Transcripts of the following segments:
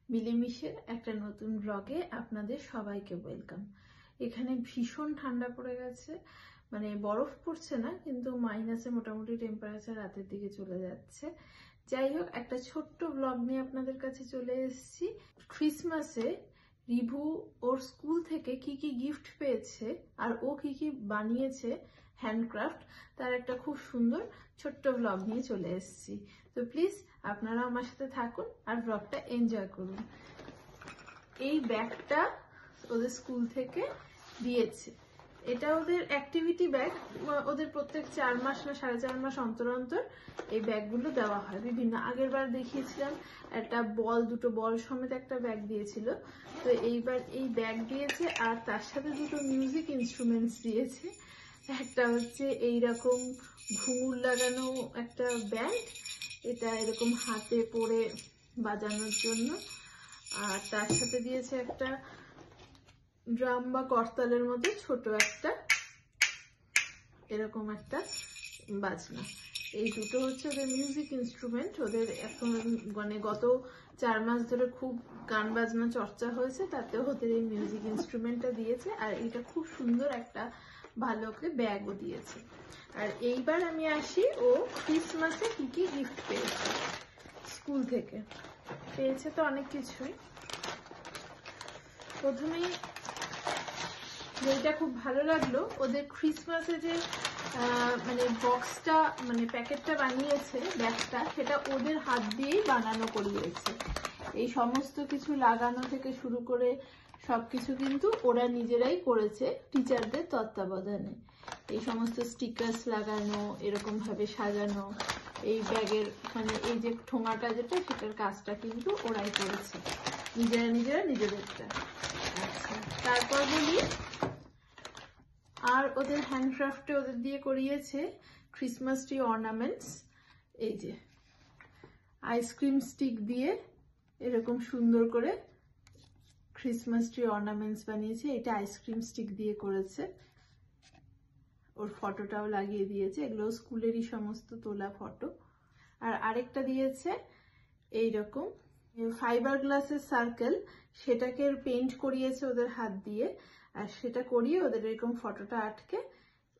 মিলেমিশের একটা নতুন ব্লগে আপনাদের সবাইকে ওয়েলকাম। এখানে ভীষণ ঠান্ডা পড়ে গেছে, মানে বরফ পড়ছে না, কিন্তু মাইনাসে মোটামুটি টেম্পারেচার রাতের দিকে চলে যাচ্ছে। যাই হোক, একটা ছোট্ট ব্লগ নিয়ে আপনাদের কাছে চলে এসেছি। ক্রিসমাসে রিভু ওর স্কুল থেকে কি কি গিফট পেয়েছে আর ও কি কি বানিয়েছে হ্যান্ডক্রাফট, তার একটা খুব সুন্দর ছোট্ট ব্লগ নিয়ে চলে এসেছি। তো প্লিজ আপনারা আমার সাথে থাকুন আর ব্লগটা এনজয় করুন। এই ব্যাগটা ওদের স্কুল থেকে দিয়েছে। এটা ওদের অ্যাক্টিভিটি ব্যাগ। ওদের প্রত্যেক 4 মাস না 4.5 মাস অন্তর অন্তর এই ব্যাগগুলো দেওয়া হয়। বিভিন্ন আগের বার দেখিয়েছিলাম একটা দুটো বল সমেত একটা ব্যাগ দিয়েছিল। তো এইবার এই ব্যাগ দিয়েছে আর তার সাথে দুটো মিউজিক ইনস্ট্রুমেন্টস দিয়েছে। একটা হচ্ছে এইরকম ঘুঙুর লাগানো একটা ব্যান্ড, এটা এরকম হাতে পরে বাজানোর জন্য। আর তার সাথে দিয়েছে একটা ড্রাম বা করতালের মধ্যে ছোট একটা এরকম একটা বাজনা। এই দুটো হচ্ছে ওদের মিউজিক ইনস্ট্রুমেন্ট। ওদের এখন মানে গত 4 মাস ধরে খুব গান বাজনা চর্চা হয়েছে, তাতেও ওদের এই মিউজিক ইনস্ট্রুমেন্টটা দিয়েছে। আর এটা খুব সুন্দর একটা ভালো করে ব্যাগও দিয়েছে। আর এইবার আমি আসি, ও ক্রিসমাসে কি কি গিফট পেয়েছে স্কুল থেকে। পেয়েছে তো অনেক কিছুই। প্রথমেই যেটা খুব ভালো লাগলো, ওদের ক্রিসমাসে যে মানে বক্সটা মানে প্যাকেটটা বানিয়েছে ব্যাগটা, সেটা ওদের হাত দিয়েই বানানো করিয়েছে। এই সমস্ত কিছু লাগানো থেকে শুরু করে সবকিছু কিন্তু ওরা নিজেরাই করেছে টিচারদের তত্ত্বাবধানে। এই সমস্ত স্টিকার্স লাগানো, এরকম ভাবে সাজানো, এই ব্যাগের মানে এই যে ঠোঙাটা যেটা, সেটার কাজটা কিন্তু ওরাই করেছে নিজেদেরটা। আচ্ছা, তারপর বলি, আর ওদের হ্যান্ডক্রাফটে ওদের দিয়ে করিয়েছে ক্রিসমাস ট্রি অর্নামেন্টস। এই যে আইসক্রিম স্টিক দিয়ে এরকম সুন্দর করে ক্রিসমাস ট্রি অর্নামেন্টস বানিয়েছে। এটা আইসক্রিম স্টিক দিয়ে করেছে। ওর ফটোটাও লাগিয়ে দিয়েছে। এগুলো স্কুলেরই সমস্ত তোলা ফটো। আর আরেকটা দিয়েছে এইরকম ফাইবার গ্লাসের সার্কেল, সেটাকে পেইন্ট করিয়েছে ওদের হাত দিয়ে। আর সেটা করিয়ে ওদের এরকম ফটোটা আটকে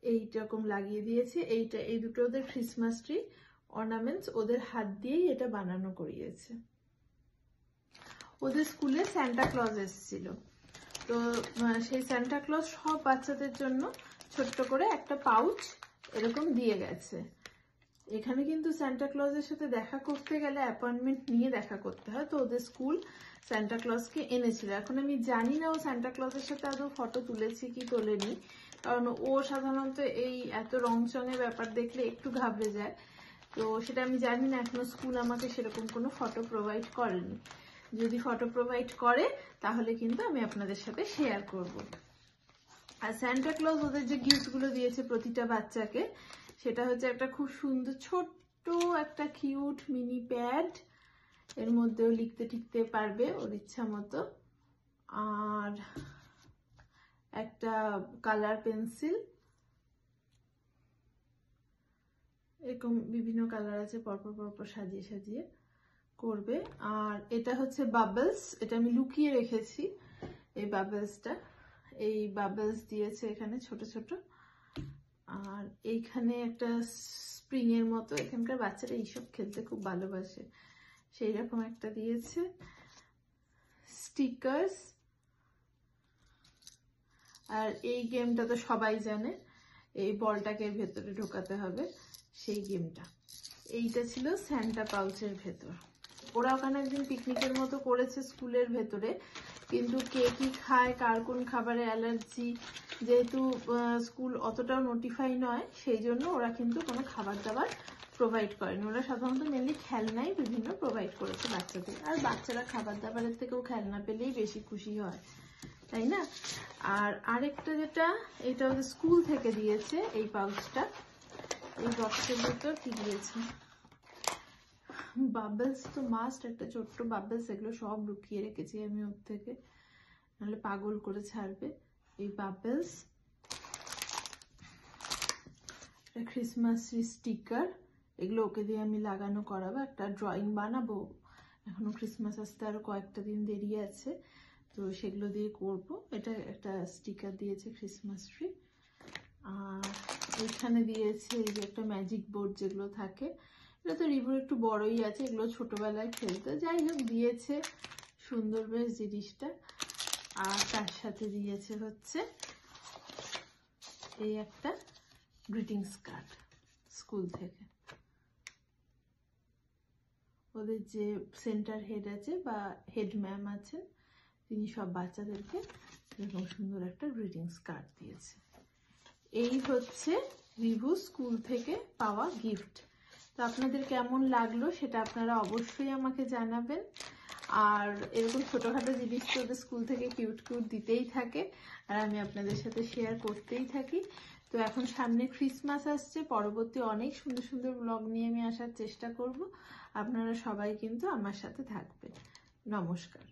এইরকম লাগিয়ে দিয়েছে। এই দুটো ওদের ক্রিসমাস ট্রি অর্নামেন্টস ওদের হাত দিয়েই এটা বানানো করিয়েছে। ওদের স্কুলে সান্টা ক্লজ এসেছিল, তো সেই সান্টা ক্লজ সব বাচ্চাদের জন্য ছোট্ট করে একটা পাউচ এরকম দিয়ে গেছে। এখানে কিন্তু সান্টা ক্লজের সাথে দেখা করতে গেলে অ্যাপয়েন্টমেন্ট নিয়ে দেখা করতে হয়। তো ওদের স্কুল সান্টা ক্লজকে এনেছিল। এখন আমি জানি না ও সান্টা ক্লজের সাথে আদৌ ফটো তুলেছে কি তোলেনি, কারণ ও সাধারণত এই এত রংচঙের ব্যাপার দেখলে একটু ঘাবড়ে যায়। তো সেটা আমি জানি না, এখনো স্কুল আমাকে সেরকম কোনো ফটো প্রোভাইড করেনি। যদি ফটো প্রোভাইড করে তাহলে কিন্তু আমি আপনাদের সাথে শেয়ার করব। আর সান্টা ক্লজ ওদের যে গিফটগুলো দিয়েছে প্রতিটা বাচ্চাকে, সেটা হচ্ছে একটা খুব সুন্দর ছোট্ট একটা কিউট মিনি প্যাড, এর মধ্যেও লিখতে টিখতে পারবে ওর ইচ্ছা মতো। আর একটা কালার পেন্সিল, এরকম বিভিন্ন কালার আছে, পরপর পরপর সাজিয়ে সাজিয়ে করবে। আর এটা হচ্ছে বাবলস, এটা আমি লুকিয়ে রেখেছি এই বাবলসটা। এই বাবলস দিয়েছে এখানে ছোট ছোট। আর এইখানে একটা স্প্রিং এর মতো, এখানকার বাচ্চারা এইসব খেলতে খুব ভালোবাসে, সেই রকম একটা দিয়েছে। স্টিকার্স, আর এই গেমটা তো সবাই জানে, এই বলটাকে ভেতরে ঢোকাতে হবে, সেই গেমটা। এইটা ছিল স্যান্টা পাউচের ভেতর। ওরা ওখানে একদিন পিকনিকের মতো করেছে স্কুলের ভেতরে, কিন্তু কে কি খায়, কার কোন খাবারে অ্যালার্জি, যেহেতু স্কুল অতটাও নোটিফাই নয়, সেই জন্য ওরা কিন্তু কোনো খাবার দাবার প্রোভাইড করেনি। ওরা সাধারণত মেনলি খেলনাই বিভিন্ন প্রোভাইড করেছে বাচ্চাদের। আর বাচ্চারা খাবার দাবারের থেকেও খেলনা পেলেই বেশি খুশি হয়, তাই না? আর আরেকটা যেটা, এটা ওদের স্কুল থেকে দিয়েছে এই পাউচটা। এই বক্সের ভিতর কি দিয়েছে, বাবলস তো মাস্ট, একটা ছোট্ট বাবলস, এগুলো সব লুকিয়ে রেখেছি আমি ওর থেকে, নাহলে পাগল করে ছাড়বে। এই বাবলস, ক্রিসমাস স্টিকার, এগুলো ওকে দিয়ে আমি লাগানো করাবো। একটা ড্রয়িং বানাবো, এখনো ক্রিসমাস আসতে আরো কয়েকটা দিন দেরি আছে, তো সেগুলো দিয়ে করব। এটা একটা স্টিকার দিয়েছে ক্রিসমাস ট্রি। আর এখানে দিয়েছে এই যে একটা ম্যাজিক বোর্ড যেগুলো থাকে, এটা তো রিভুর একটু বড়ই আছে, এগুলো ছোটবেলায় খেলতো, যাই হোক দিয়েছে সুন্দর বেশ জিনিসটা। আর তার সাথে দিয়েছে হচ্ছে এই একটা গ্রিটিংস কার্ড স্কুল থেকে। ওদের যে সেন্টার হেড আছে বা হেড ম্যাম আছেন, তিনি সব বাচ্চাদেরকে এরকম সুন্দর একটা গ্রিটিংস কার্ড দিয়েছে। এই হচ্ছে রিভু স্কুল থেকে পাওয়া গিফট। তো আপনাদের কেমন লাগলো সেটা আপনারা অবশ্যই আমাকে জানাবেন। আর এরকম ছোটখাটো জিনিস তো ওদের স্কুল থেকে কিউট কিউট দিতেই থাকে, আর আমি আপনাদের সাথে শেয়ার করতেই থাকি। তো এখন সামনে ক্রিসমাস আসছে, পরবর্তী অনেক সুন্দর সুন্দর ব্লগ নিয়ে আমি আসার চেষ্টা করব। আপনারা সবাই কিন্তু আমার সাথে থাকবেন। নমস্কার।